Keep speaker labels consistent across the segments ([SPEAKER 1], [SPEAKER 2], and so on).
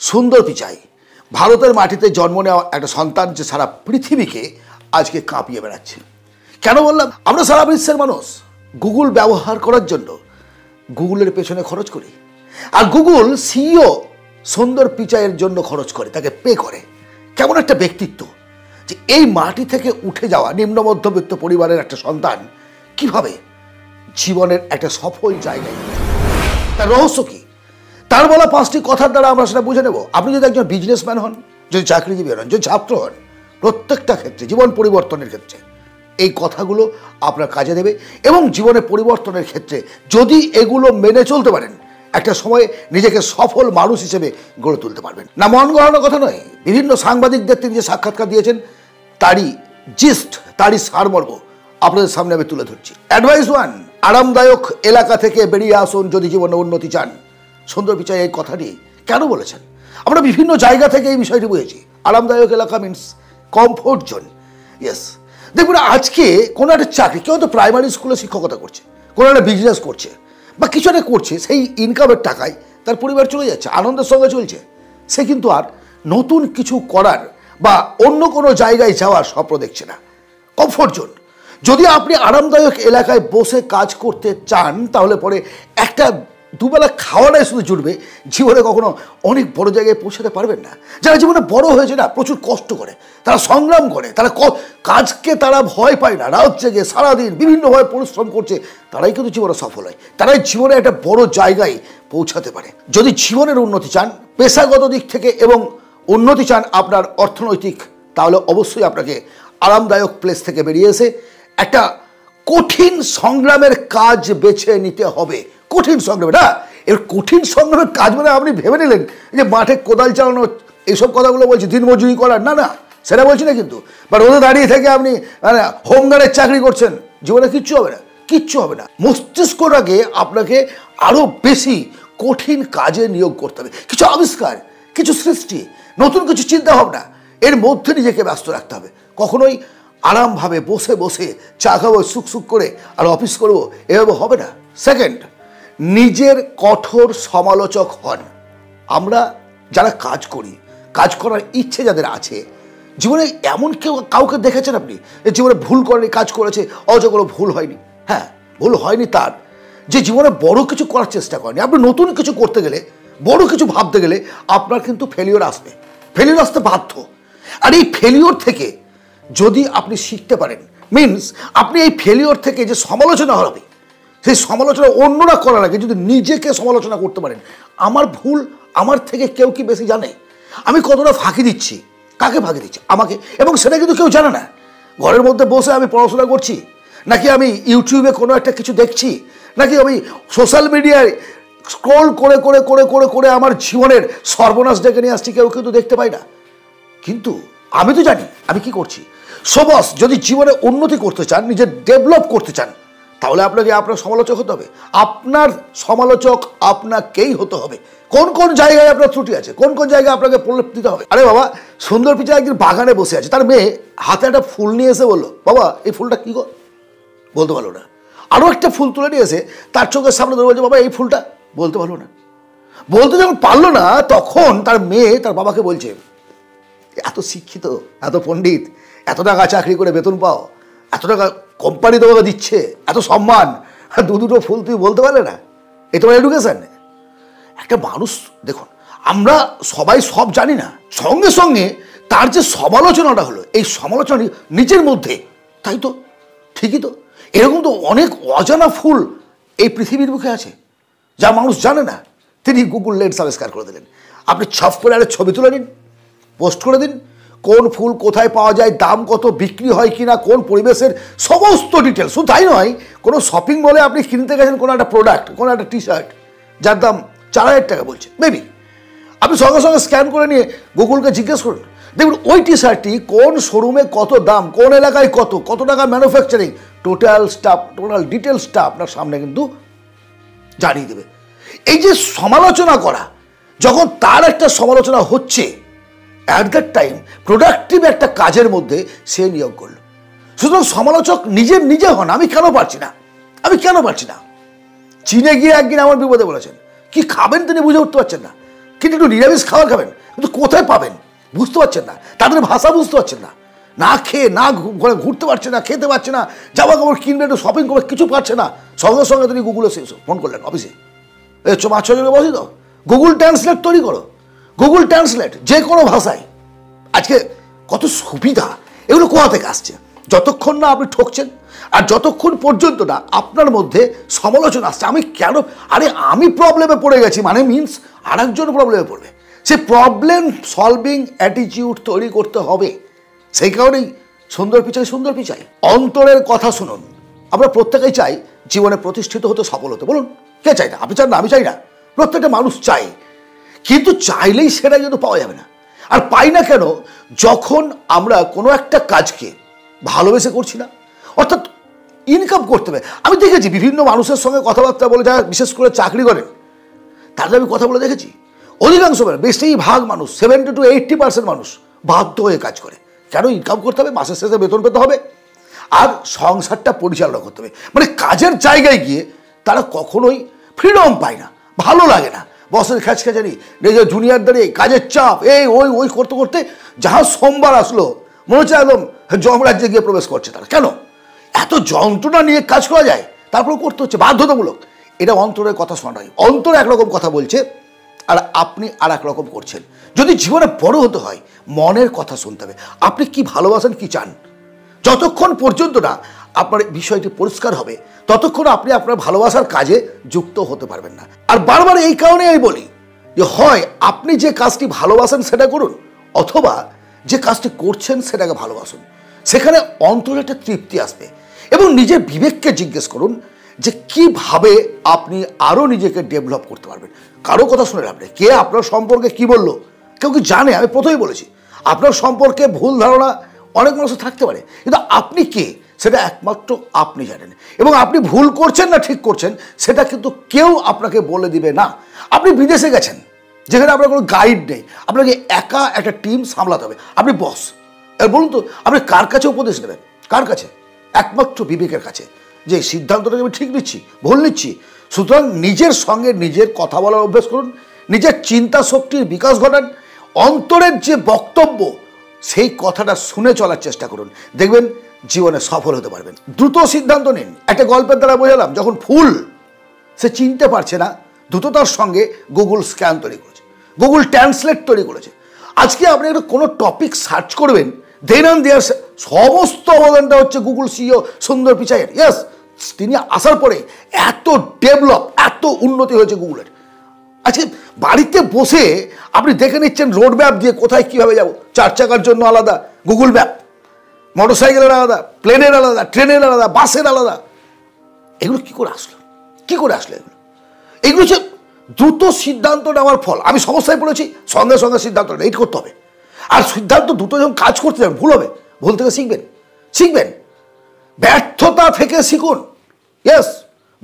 [SPEAKER 1] সুন্দর পিচাই ভারতের মাটিতে জন্ম নেওয়া একটা সন্তান যে সারা পৃথিবীকে আজকে কাঁপিয়ে বেড়াচ্ছে। কেন বললাম? আমরা সারা বিশ্বের মানুষ গুগল ব্যবহার করার জন্য গুগলের পেছনে খরচ করি, আর গুগল সিইও সুন্দর পিচাইয়ের জন্য খরচ করে, তাকে পে করে। কেমন একটা ব্যক্তিত্ব যে এই মাটি থেকে উঠে যাওয়া নিম্ন মধ্যবিত্ত পরিবারের একটা সন্তান কিভাবে জীবনের একটা সফল জায়গায়, তার রহস্য কি? তার বলা 5টি কথার দ্বারা আমরা সেটা বুঝে নেব। আপনি যদি একজন বিজনেসম্যান হন, যদি চাকরিজীবী হন, যদি ছাত্র হন, প্রত্যেকটা ক্ষেত্রে জীবন পরিবর্তনের ক্ষেত্রে এই কথাগুলো আপনার কাজে দেবে। এবং জীবনের পরিবর্তনের ক্ষেত্রে যদি এগুলো মেনে চলতে পারেন, একটা সময়ে নিজেকে সফল মানুষ হিসেবে গড়ে তুলতে পারবেন। না মন গড়ানোর কথা নয়, বিভিন্ন সাংবাদিকদের তিনি যে সাক্ষাৎকার দিয়েছেন তারই জিস্ট, তারই সারমর্ম আপনাদের সামনে আমি তুলে ধরছি। অ্যাডভাইস 1, আরামদায়ক এলাকা থেকে বেরিয়ে আসুন যদি জীবনে উন্নতি চান। সুন্দর পিচাই এই কথাটি কেন বলেছেন? আমরা বিভিন্ন জায়গা থেকে এই বিষয়টি বুঝেছি। আরামদায়ক এলাকা মিনস কমফোর্ট জোন। ইয়েস, দেখুন আজকে কোনো একটা চাকরি, কেউ তো প্রাইমারি স্কুলে শিক্ষকতা করছে, কোনো একটা বিজনেস করছে বা কিছু একটা করছে, সেই ইনকামের টাকায় তার পরিবার চলে যাচ্ছে, আনন্দের সঙ্গে চলছে। সে কিন্তু আর নতুন কিছু করার বা অন্য কোনো জায়গায় যাওয়ার স্বপ্ন দেখছে না। Comfort zone. যদি আপনি আরামদায়ক এলাকায় বসে কাজ করতে চান, তাহলে পরে একটা দুবেলা খাওয়াটাই শুধু জুটবে, জীবনে কখনো অনেক বড় জায়গায় পৌঁছাতে পারবেন না। যারা জীবনে বড় হয়েছে না, প্রচুর কষ্ট করে, তারা সংগ্রাম করে, তারা কাজকে তারা ভয় পায় না, রাত জেগে সারাদিন বিভিন্নভাবে পরিশ্রম করছে, তারাই কিন্তু জীবনে সফল হয়, তারাই জীবনে একটা বড় জায়গায় পৌঁছাতে পারে। যদি জীবনের উন্নতি চান পেশাগত দিক থেকে এবং উন্নতি চান আপনার অর্থনৈতিক, তাহলে অবশ্যই আপনাকে আরামদায়ক প্লেস থেকে বেরিয়ে এসে একটা কঠিন সংগ্রামের কাজ বেছে নিতে হবে। কঠিন সংগ্রামে না, এর কঠিন সংগ্রামের কাজ মানে আপনি ভেবে নিলেন যে মাঠে কোদাল চালানো, এইসব কথাগুলো বলছি, দিনমজুরি করার, না না, সেটা বলছি না কিন্তু। বা রোদে দাঁড়িয়ে থেকে আপনি হোমগার্ডের চাকরি করছেন, জীবনে কিচ্ছু হবে না, কিচ্ছু হবে না। মস্তিষ্কটাকে আপনাকে আরও বেশি কঠিন কাজে নিয়োগ করতে হবে। কিছু আবিষ্কার, কিছু সৃষ্টি, নতুন কিছু চিন্তা ভাবনা, এর মধ্যে নিজেকে ব্যস্ত রাখতে হবে। কখনোই আরামভাবে বসে বসে চা খাবো, সুখ সুখ করে আর অফিস করবো, এভাবে হবে না। সেকেন্ড, নিজের কঠোর সমালোচক হন। আমরা যারা কাজ করি, কাজ করার ইচ্ছে যাদের আছে, জীবনে এমন কাউকে দেখেছেন আপনি জীবনে ভুল করেনি, কাজ করেছে, অথচ কোনো ভুল হয়নি? হ্যাঁ, ভুল হয়নি তার যে জীবনে বড় কিছু করার চেষ্টা করেনি। আপনি নতুন কিছু করতে গেলে, বড় কিছু ভাবতে গেলে আপনার কিন্তু ফেলিওর আসবে, ফেলিওর আসতে বাধ্য। আর এই ফেলিওর থেকে যদি আপনি শিখতে পারেন, মিনস আপনি এই ফেলিওর থেকে যে সমালোচনা হবে, সেই সমালোচনা অন্যরা করার আগে যদি নিজেকে সমালোচনা করতে পারেন, আমার ভুল আমার থেকে কেউ কি বেশি জানে? আমি কতটা ফাঁকি দিচ্ছি, কাকে ফাঁকি দিচ্ছি? আমাকে। এবং সেটা কিন্তু কেউ জানে না। ঘরের মধ্যে বসে আমি পড়াশোনা করছি, নাকি আমি ইউটিউবে কোনো একটা কিছু দেখছি, নাকি আমি সোশ্যাল মিডিয়ায় স্ক্রল করে করে করে করে করে আমার জীবনের সর্বনাশ ডেকে নিয়ে আসছি, কেউ কিন্তু দেখতে পাই না। কিন্তু আমি তো জানি আমি কি করছি। সবস যদি জীবনে উন্নতি করতে চান, নিজে ডেভেলপ করতে চান, তাহলে আপনাকে আপনার সমালোচক হতে হবে। আপনার সমালোচক আপনাকেই হতে হবে। কোন কোন জায়গায় আপনার ত্রুটি আছে, কোন কোন জায়গায় আপনাকে প্রলেপ দিতে হবে। আরে বাবা, সুন্দর পিচাই একদিন বাগানে বসে আছে, তার মেয়ে হাতে একটা ফুল নিয়ে এসে বললো, বাবা এই ফুলটা কী গো? বলতে পারলো না। আরও একটা ফুল তুলে নিয়ে এসে তার চোখের সামনে ধরে বলছে, বাবা এই ফুলটা? বলতে পারলো না। বলতে যখন পারলো না, তখন তার মেয়ে তার বাবাকে বলছে, এত শিক্ষিত, এত পণ্ডিত, এত টাকা চাকরি করে বেতন পাও, এত টাকা কোম্পানি তোমাকে দিচ্ছে, এত সম্মান, দুটো ফুল তুমি বলতে পারলে না? এই তোমার এডুকেশন? একটা মানুষ, দেখুন আমরা সবাই সব জানি না, সঙ্গে সঙ্গে তার যে সমালোচনাটা হলো, এই সমালোচনা নিজের মধ্যে, তাই তো ঠিকই তো, এরকম তো অনেক অজানা ফুল এই পৃথিবীর বুকে আছে যা মানুষ জানে না। তিনি গুগল লেন্স আবিষ্কার করে দিলেন। আপনি ছপ করে একটা ছবি তুলে নিন, পোস্ট করে দিন, কোন ফুল কোথায় পাওয়া যায়, দাম কত, বিক্রি হয় কিনা, কোন পরিবেশের সমস্ত ডিটেলস। শুধু তাই নয়, কোনো শপিং মলে আপনি কিনতে গেছেন কোনো একটা প্রোডাক্ট, কোনো একটা টি শার্ট যার দাম 4000 টাকা বলছে মেবি, আপনি সঙ্গে সঙ্গে স্ক্যান করে নিয়ে গুগলকে জিজ্ঞেস করুন, দেখুন ওই টি শার্টটি কোন শোরুমে কত দাম, কোন এলাকায় কত, কত টাকা ম্যানুফ্যাকচারিং, টোটাল স্টাফ, টোটাল ডিটেলসটা আপনার সামনে কিন্তু জানিয়ে দেবে। এই যে সমালোচনা করা, যখন তার একটা সমালোচনা হচ্ছে, অ্যাট দ্যাট টাইম প্রোডাক্টিভ একটা কাজের মধ্যে সে নিয়োগ করলো। সুতরাং সমালোচক নিজে হন। আমি কেন পারছি না, আমি কেন পারছি না? চীনে গিয়ে একদিন আমার বিপদে বলেছেন, কি খাবেন তিনি বুঝে উঠতে পারছেন না, কিন্তু একটু নিরামিষ খাবার খাবেন, কিন্তু কোথায় পাবেন বুঝতে পারছেন না, তাদের ভাষা বুঝতে পারছেন না, না খেয়ে না ঘুরতে পারছে না, খেতে পারছে না, জামা কাপড় কিনবে, একটু শপিং করবে, কিছু পারছে না। সঙ্গে সঙ্গে তিনি গুগলে ফোন করলেন অফিসে, 5-6 জনে বসে তো গুগল ট্রান্সলেট তৈরি করো, গুগল ট্রান্সলেট যে কোনো ভাষায়। আজকে কত সুবিধা, এগুলো কোথা থেকে আসছে? যতক্ষণ না আপনি ঠকছেন আর যতক্ষণ পর্যন্ত না আপনার মধ্যে সমালোচনা আসছে, আমি কেন, আরে আমি প্রবলেমে পড়ে গেছি মানে মিনস আর একজন প্রবলেমে পড়বে। সে প্রবলেম সলভিং অ্যাটিটিউড তৈরি করতে হবে। সেই কারণেই সুন্দর পিচাই অন্তরের কথা শুনুন। আমরা প্রত্যেকেই চাই জীবনে প্রতিষ্ঠিত হতে, সফল হতে। বলুন কে চাই না? আপনি চান না? আমি চাই না? প্রত্যেকটা মানুষ চাই, কিন্তু চাইলেই সেটা কিন্তু পাওয়া যাবে না। আর পাই না কেন? যখন আমরা কোনো একটা কাজকে ভালোবেসে করছি না, অর্থাৎ ইনকাম করতে হবে। আমি দেখেছি বিভিন্ন মানুষের সঙ্গে কথাবার্তা বলে, যারা বিশেষ করে চাকরি করেন তাদের আমি কথা বলে দেখেছি, অধিকাংশ বেশিরভাগ মানুষ 70 to 80% মানুষ বাধ্য হয়ে কাজ করে। কেন? ইনকাম করতে হবে, মাসের শেষে বেতন পেতে হবে, আর সংসারটা পরিচালনা করতে হবে। মানে কাজের জায়গায় গিয়ে তারা কখনোই ফ্রিডম পায় না, ভালো লাগে না, বসের খ্যাচখ্যাচানি, নিজের জুনিয়রদের কাজের চাপ, এই ওই করতে করতে যাহা সোমবার আসলো মনে হচ্ছে একদম যমরাজ্যে গিয়ে প্রবেশ করছে তারা। কেন? এত যন্ত্রণা নিয়ে কাজ করা যায়, তারপর করতে হচ্ছে বাধ্যতামূলক। এটা অন্তরের কথা শোনা নয়। অন্তর একরকম কথা বলছে আর আপনি আর এক রকম করছেন। যদি জীবনে বড় হতে হয় মনের কথা শুনতে হবে। আপনি কি ভালোবাসেন, কি চান, যতক্ষণ পর্যন্ত না আপনার বিষয়টি পরিষ্কার হবে ততক্ষণ আপনি আপনার ভালোবাসার কাজে যুক্ত হতে পারবেন না। আর বারবার এই কারণে আমি বলি যে হয় আপনি যে কাজটি ভালোবাসেন সেটা করুন, অথবা যে কাজটি করছেন সেটাকে ভালোবাসুন। সেখানে অন্তরে একটা তৃপ্তি আসবে। এবং নিজের বিবেককে জিজ্ঞেস করুন যে কিভাবে আপনি আরও নিজেকে ডেভেলপ করতে পারবেন। কারো কথা শুনে আপনি কে আপনার সম্পর্কে কি বললো, কেউ কি জানে? আমি প্রথমেই বলেছি আপনার সম্পর্কে ভুল ধারণা অনেক মানুষ থাকতে পারে, কিন্তু আপনি কে সেটা একমাত্র আপনি জানেন। এবং আপনি ভুল করছেন না ঠিক করছেন সেটা কিন্তু কেউ আপনাকে বলে দিবে না। আপনি বিদেশে গেছেন যেখানে আপনার কোনো গাইড নেই, আপনাকে একা একটা টিম সামলাতে হবে, আপনি বস। এর বলুন তো আপনি কার কাছে উপদেশ নেবেন? কার কাছে? একমাত্র বিবেকের কাছে, যে সিদ্ধান্তটাকে আমি ঠিক নিচ্ছি, ভুল নিচ্ছি। সুতরাং নিজের সঙ্গে নিজের কথা বলার অভ্যাস করুন, নিজের চিন্তা শক্তির বিকাশ ঘটান, অন্তরের যে বক্তব্য সেই কথাটা শুনে চলার চেষ্টা করুন, দেখবেন জীবনে সফল হতে পারবেন। দ্রুত সিদ্ধান্ত নিন। একটা গল্পের দ্বারা বোঝালাম, যখন ফুল সে চিনতে পারছে না, দ্রুততার সঙ্গে গুগল স্ক্যান তৈরি করেছে, গুগল ট্রান্সলেট তৈরি করেছে। আজকে আপনি একটা কোনো টপিক সার্চ করবেন, দেন অ্যান্ড দেয়ার সমস্ত অবদানটা হচ্ছে গুগল সিইও সুন্দর পিচাইয়ের। ইয়েস, তিনি আসার পরে এত ডেভেলপ, এত উন্নতি হয়েছে গুগলের। আজকে বাড়িতে বসে আপনি দেখে নিচ্ছেন রোড ম্যাপ দিয়ে কোথায় কীভাবে যাব, 4 চাকার জন্য আলাদা গুগল ম্যাপ, মোটরসাইকেলের আলাদা, প্লেনের আলাদা, ট্রেনের আলাদা, বাসের আলাদা। এগুলো কী করে আসলো? কী করে আসলো এগুলো? এগুলো হচ্ছে দ্রুত সিদ্ধান্ত নেওয়ার ফল। আমি সমস্যায় পড়েছি, সঙ্গে সঙ্গে সিদ্ধান্ত এই করতে হবে। আর সিদ্ধান্ত দ্রুত যখন কাজ করতে যাবেন, ভুল হবে, ভুল থেকে শিখবেন। ব্যর্থতা থেকে শিখুন। ইয়েস,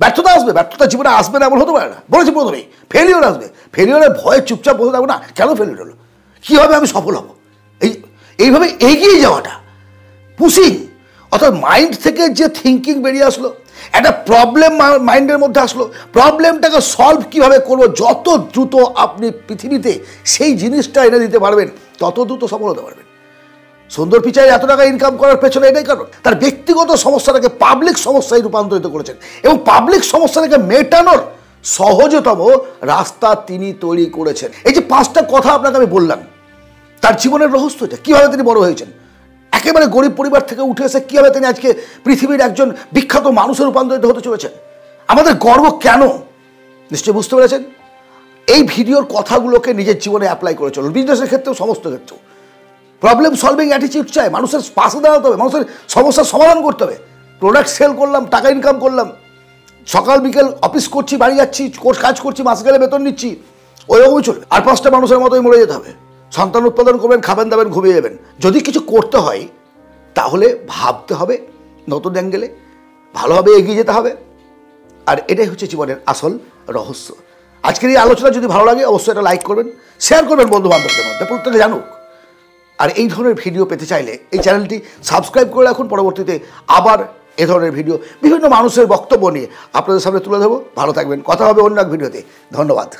[SPEAKER 1] ব্যর্থতা আসবে, ব্যর্থতা জীবনে আসবে না এমন হতে পারে না, বলেছি প্রথমেই। ফেলিওর আসবে, ফেলিওরের ভয়ে চুপচাপ বসে থাকবো না, কেন ফেলিওর হলো, কীভাবে আমি সফল হব, এইভাবে এগিয়ে যাওয়াটা পুশিং। অর্থাৎ মাইন্ড থেকে যে থিঙ্কিং বেরিয়ে আসলো, একটা প্রবলেম মাইন্ডের মধ্যে আসলো, প্রবলেমটাকে সলভ কীভাবে করবো, যত দ্রুত আপনি পৃথিবীতে সেই জিনিসটা এনে দিতে পারবেন তত দ্রুত সফল হতে পারবেন। সুন্দর পিচাই এত টাকা ইনকাম করার পেছনে এটাই কারণ, তার ব্যক্তিগত সমস্যাটাকে পাবলিক সমস্যায় রূপান্তরিত করেছেন এবং পাবলিক সমস্যাটাকে মেটানোর সহজতম রাস্তা তিনি তৈরি করেছেন। এই যে 5টা কথা আপনাকে আমি বললাম, তার জীবনের রহস্য এটা, কীভাবে তিনি বড় হয়েছেন, একেবারে গরিব পরিবার থেকে উঠে এসে কীভাবে তিনি আজকে পৃথিবীর একজন বিখ্যাত মানুষে রূপান্তরিত হতে চলেছেন। আমাদের গর্ব কেন নিশ্চয়ই বুঝতে পেরেছেন। এই ভিডিওর কথাগুলোকে নিজের জীবনে অ্যাপ্লাই করে চলুন, বিজনেসের ক্ষেত্রেও, সমস্ত ক্ষেত্রেও। প্রবলেম সলভিং অ্যাটিটিউড চাই, মানুষের পাশে দাঁড়াতে হবে, মানুষের সমস্যার সমাধান করতে হবে। প্রোডাক্ট সেল করলাম, টাকা ইনকাম করলাম, সকাল বিকেল অফিস করছি, বাড়ি যাচ্ছি, কাজ করছি, মাস গেলে বেতন নিচ্ছি, ওইরকমই চলবে। আর 5টা মানুষের মতোই মরে যেতে হবে। সন্তান উৎপাদন করবেন, খাবেন দাবেন, ঘুমিয়ে যাবেন। যদি কিছু করতে হয় তাহলে ভাবতে হবে নতুন অ্যাঙ্গেলে, ভালোভাবে এগিয়ে যেতে হবে। আর এটাই হচ্ছে জীবনের আসল রহস্য। আজকের এই আলোচনা যদি ভালো লাগে অবশ্যই এটা লাইক করবেন, শেয়ার করবেন বন্ধু বান্ধবদের মধ্যে, প্রত্যেকে জানুক। আর এই ধরনের ভিডিও পেতে চাইলে এই চ্যানেলটি সাবস্ক্রাইব করে রাখুন। পরবর্তীতে আবার এ ধরনের ভিডিও বিভিন্ন মানুষের বক্তব্য নিয়ে আপনাদের সামনে তুলে ধরবো। ভালো থাকবেন, কথা হবে অন্য এক ভিডিওতে। ধন্যবাদ।